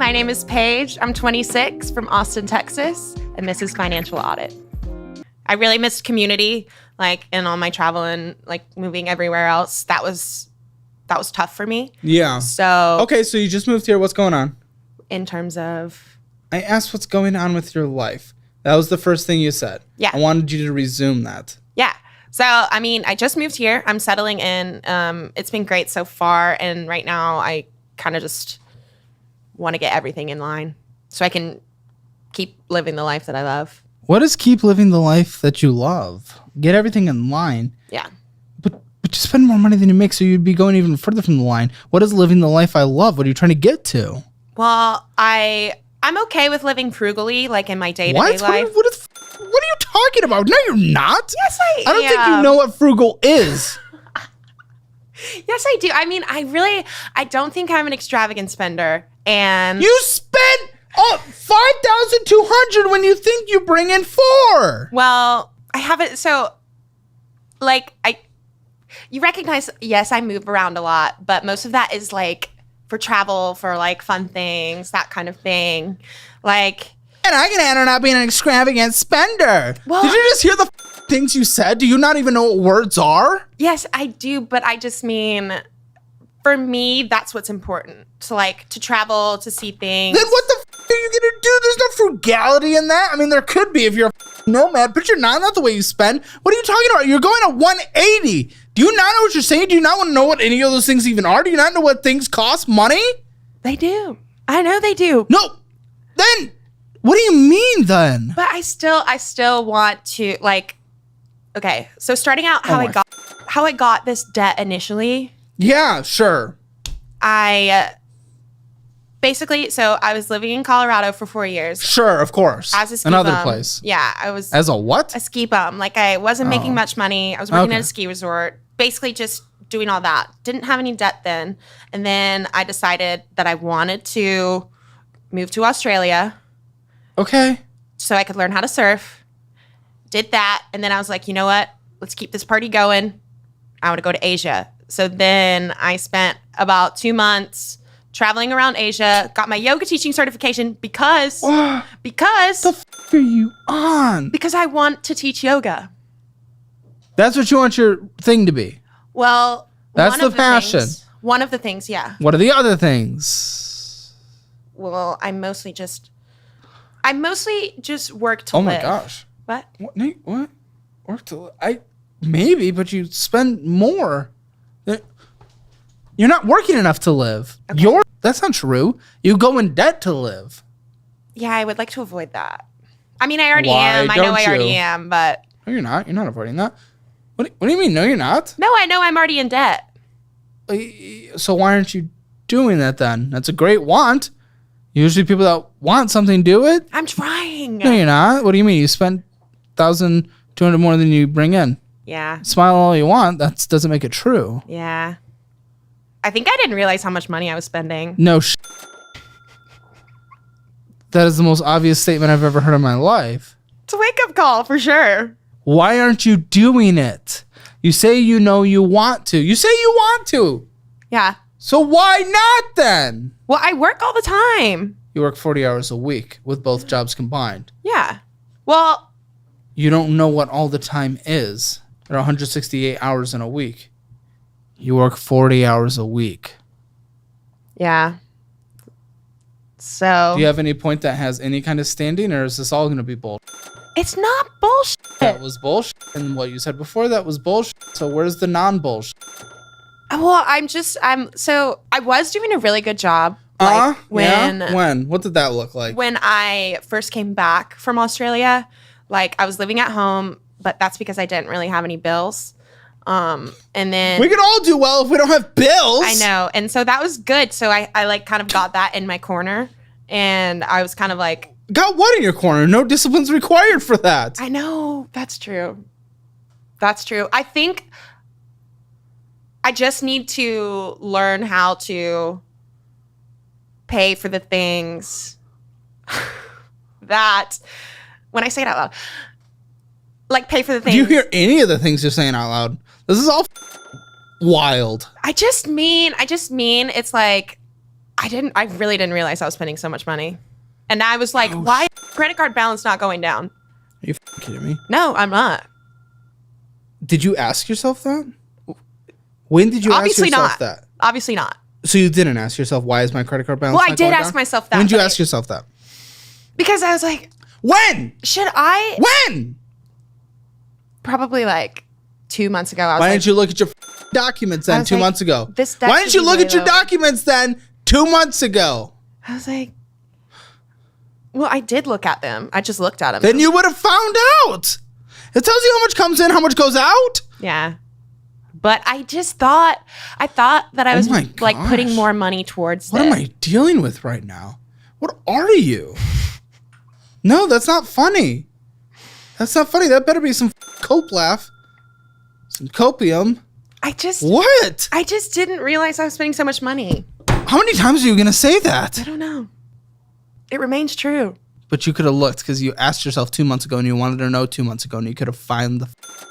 my name is Paige. I'm 26 from Austin, Texas, and this is Financial Audit. I really missed community, like in all my travel and like moving everywhere else. That was tough for me. Yeah. So okay, so you just moved here. What's going on? In terms of, I asked what's going on with your life. That was the first thing you said. Yeah. I wanted you to resume that. yeah. So, I mean, I just moved here. I'm settling in. It's been great so far. And right now I kind of just want to get everything in line so I can keep living the life that I love. What is keep living the life that you love? Get everything in line. Yeah. But you spend more money than you make, so you'd be going even further from the line. What is living the life I love? What are you trying to get to? Well, I'm okay with living frugally, like in my day-to-day life. What are you talking about? No, you're not. Yes, I don't think you know what frugal is. Yes, I do. I mean, I don't think I'm an extravagant spender. And you spent $5,200 when you think you bring in $4,000. Well, I haven't. So, like, you recognize, yes, I move around a lot, but most of that is like for travel, for like fun things, that kind of thing. Like, and I can handle not being an extravagant spender. Well, did you just hear the things you said? Do you not even know what words are? Yes, I do, but I just mean, for me, that's what's important. To travel, to see things. Then what the are you gonna do? There's no frugality in that. I mean, there could be if you're a nomad, but you're not the way you spend. What are you talking about? You're going to 180. Do you not know what you're saying? Do you not want to know what any of those things even are? Do you not know what things cost money? They do. I know they do. No. Then what do you mean then? But I still want to, like, okay, so starting out how I got this debt initially. Yeah, sure. Basically, so I was living in Colorado for 4 years. Sure, of course. As a ski Another bum. place. Yeah, I was. As a what? A ski bum. Like, I wasn't making much money. I was working Okay. at a ski resort. Basically just doing all that. Didn't have any debt then. And then I decided that I wanted to move to Australia. Okay. So I could learn how to surf. Did that. And then I was like, you know what? Let's keep this party going. I want to go to Asia. So then I spent about 2 months traveling around Asia, got my yoga teaching certification because The f are you on? because I want to teach yoga. That's what you want your thing to be. Well, That's one of the passion. One of the things, yeah. What are the other things? Well, I mostly just work to Oh live. my gosh. What? What? Nate, what? Work to maybe, but you spend more. You're not working enough to live. Okay. That's not true. You go in debt to live. Yeah, I would like to avoid that. I mean, I already Why am. I know don't I already you? am, but No, you're not. You're not avoiding that. What do you mean? No, you're not. no, I know I'm already in debt. So why aren't you doing that then? That's a great want. Usually people that want something do it. I'm trying. No, you're not. What do you mean? You spent $1,200 more than you bring in. Yeah. Smile all you want. That doesn't make it true. Yeah. I think I didn't realize how much money I was spending. No. That is the most obvious statement I've ever heard in my life. It's a wake-up call for sure. Why aren't you doing it? You say you know you want to. You say you want to. Yeah. So why not then? Well, I work all the time. You work 40 hours a week with both jobs combined. Yeah. Well, You don't know what all the time is. There are 168 hours in a week. You work 40 hours a week. yeah. So Do you have any point that has any kind of standing, or is this all going to be bullshit? it's not bullshit. That was bullshit. And what you said before, that was bullshit. So where's the non-bullshit? Well, so I was doing a really good job. Like When? What did that look like? When I first came back from Australia, like I was living at home, but that's because I didn't really have any bills. And then We could all do well if we don't have bills. I know. And so that was good. So I like kind of got that in my corner, and I was kind of like, Got what in your corner? No discipline's required for that. I know, that's true. That's true. I think I just need to learn how to pay for the things that, when I say it out loud, like pay for the things. Do you hear any of the things you're saying out loud? This is all wild. I just mean it's like, I really didn't realize I was spending so much money. And I was like, why is credit card balance not going down? Are you kidding me? No, I'm not. Did you ask yourself that? When did you Obviously ask yourself not. that? Obviously not. So you didn't ask yourself, why is my credit card balance Well, I not did going ask down? myself that. When did you ask yourself that? Because I was like, when? should I? When? Probably like 2 months ago. I was Why like, didn't you look at your documents then 2 months ago? Why didn't you look at your documents then 2 months ago? I was like, well, I did look at them. I just looked at them. Then you would have found out. It tells you how much comes in, how much goes out. Yeah. But I thought that I was like putting more money towards What am I dealing with right now? What are you? No, that's not funny. That's not funny. That better be some cope laugh. Some copium. What? I just didn't realize I was spending so much money. How many times are you going to say that? I don't know. It remains true. But you could have looked because you asked yourself 2 months ago and you wanted to know 2 months ago and you could have found the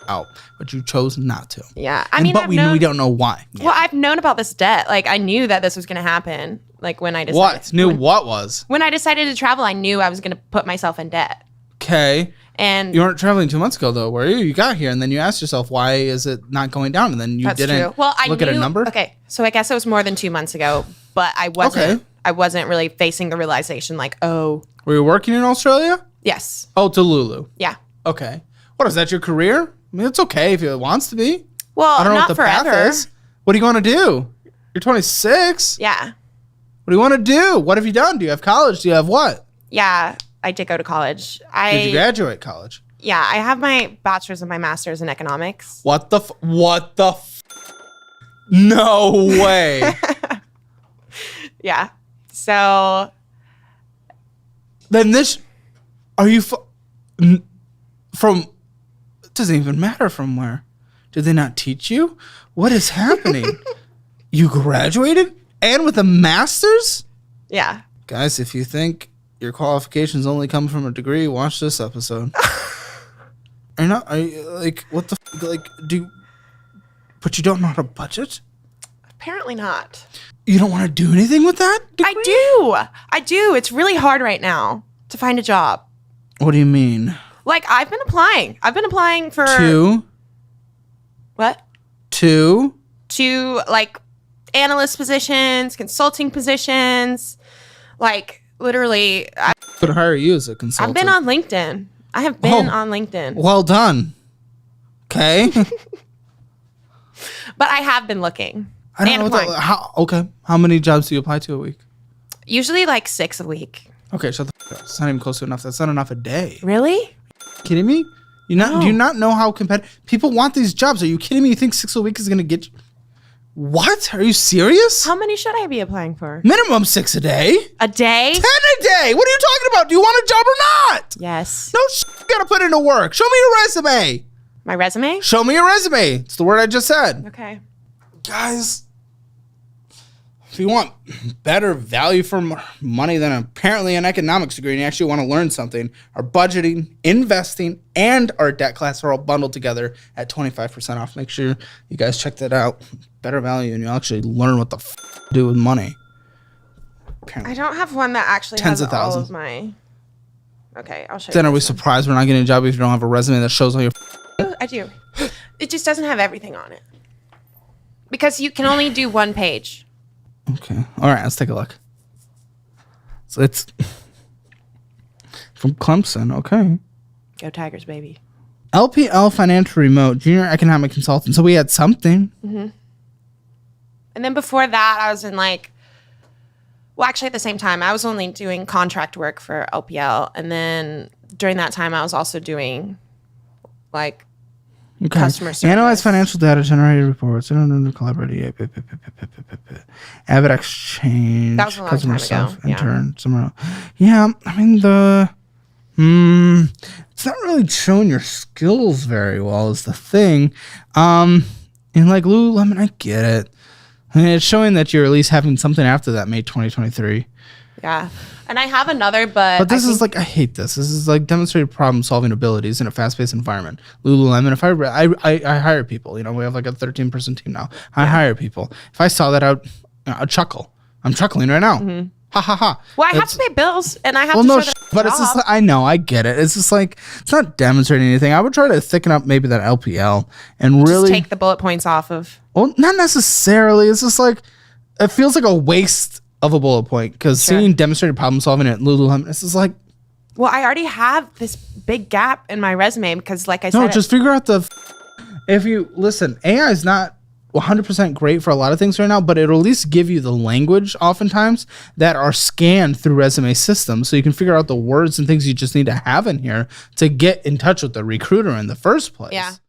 out, but you chose not to. Yeah. But we don't know why. Yeah. Well, I've known about this debt. Like, I knew that this was going to happen. Like, when I decided. What was? When I decided to travel, I knew I was going to put myself in debt. Okay. And you weren't traveling 2 months ago, though, were you? You got here and then you asked yourself, why is it not going down? And then you didn't look at a number? Okay. So I guess it was more than 2 months ago, but I wasn't really facing the realization like, oh. Were you working in Australia? Yes. Oh, to Lulu. Yeah. Okay. What, is that your career? I mean, it's okay if it wants to be. Well, I don't know not what the forever. path is. What are you going to do? You're 26. Yeah. What do you want to do? What have you done? Do you have college? Do you have what? Yeah, I did go to college. Did you graduate college? Yeah, I have my bachelor's and my master's in economics. What the No way. Yeah. So. Then are you from, it doesn't even matter from where. Did they not teach you? What is happening? You graduated and with a master's? Yeah. Guys, if you think your qualifications only come from a degree, watch this episode. Are you like, what the but you don't know how to budget? Apparently not. You don't want to do anything with that degree? I do. It's really hard right now to find a job. What do you mean? Like, I've been applying for... To? What? To, like, analyst positions, consulting positions. Like, literally... I could hire you as a consultant. I've been on LinkedIn. I have been on LinkedIn. Well done. Okay. But I have been looking. I don't know how many jobs do you apply to a week? Usually like 6 a week. Okay, shut the up. It's not even close to enough. That's not enough a day. Really? Kidding me? Do you not know how competitive people want these jobs? Are you kidding me? You think 6 a week is gonna get you? What? Are you serious? How many should I be applying for? Minimum 6 a day. A day? 10 a day. What are you talking about? Do you want a job or not? Yes. No you gotta put into work. Show me your resume. My resume? Show me your resume. It's the word I just said. Okay. Guys, if you want better value for money than apparently an economics degree and you actually want to learn something, our budgeting, investing, and our debt class are all bundled together at 25% off. Make sure you guys check that out. Better value, and you'll actually learn what the to do with money. Apparently. I don't have one that actually Tens has of thousands. all of my... Okay, I'll show you. Then are we surprised we're not getting a job if you don't have a resume that shows all your... I do. It just doesn't have everything on it. Because you can only do one page. Okay. All right, let's take a look. So it's from Clemson. Okay. Go Tigers, baby. LPL Financial Remote, Junior Economic Consultant. So we had something. Mm-hmm. And then before that, I was in like... Well, actually, at the same time, I was only doing contract work for LPL. And then during that time, I was also doing like... customer service. Analyze financial data, generated reports, collaborate, Avid Exchange, that was a long customer time ago. stuff, intern, somewhere else. Yeah, I mean it's not really showing your skills very well is the thing. And like Lululemon, I get it. I mean, it's showing that you're at least having something after that May 2023. Yeah. And I have another, but this is like, I hate this. This is like demonstrated problem solving abilities in a fast paced environment. Lululemon, if I hire people, we have like a 13-person team now. I hire people. If I saw that, I'd chuckle. I'm chuckling right now. Ha ha ha. Well, I have to pay bills, and I have to show that but it's just like, I know, I get it. It's just like, it's not demonstrating anything. I would try to thicken up maybe that LPL and really just take the bullet points off of. Well, not necessarily. It's just like, it feels like a waste of a bullet point because seeing demonstrated problem solving at Lululemon, it's just like, well, I already have this big gap in my resume because, like I said, just figure out if you listen, AI is not 100% great for a lot of things right now, but it'll at least give you the language oftentimes that are scanned through resume systems, so you can figure out the words and things you just need to have in here to get in touch with the recruiter in the first place. Yeah.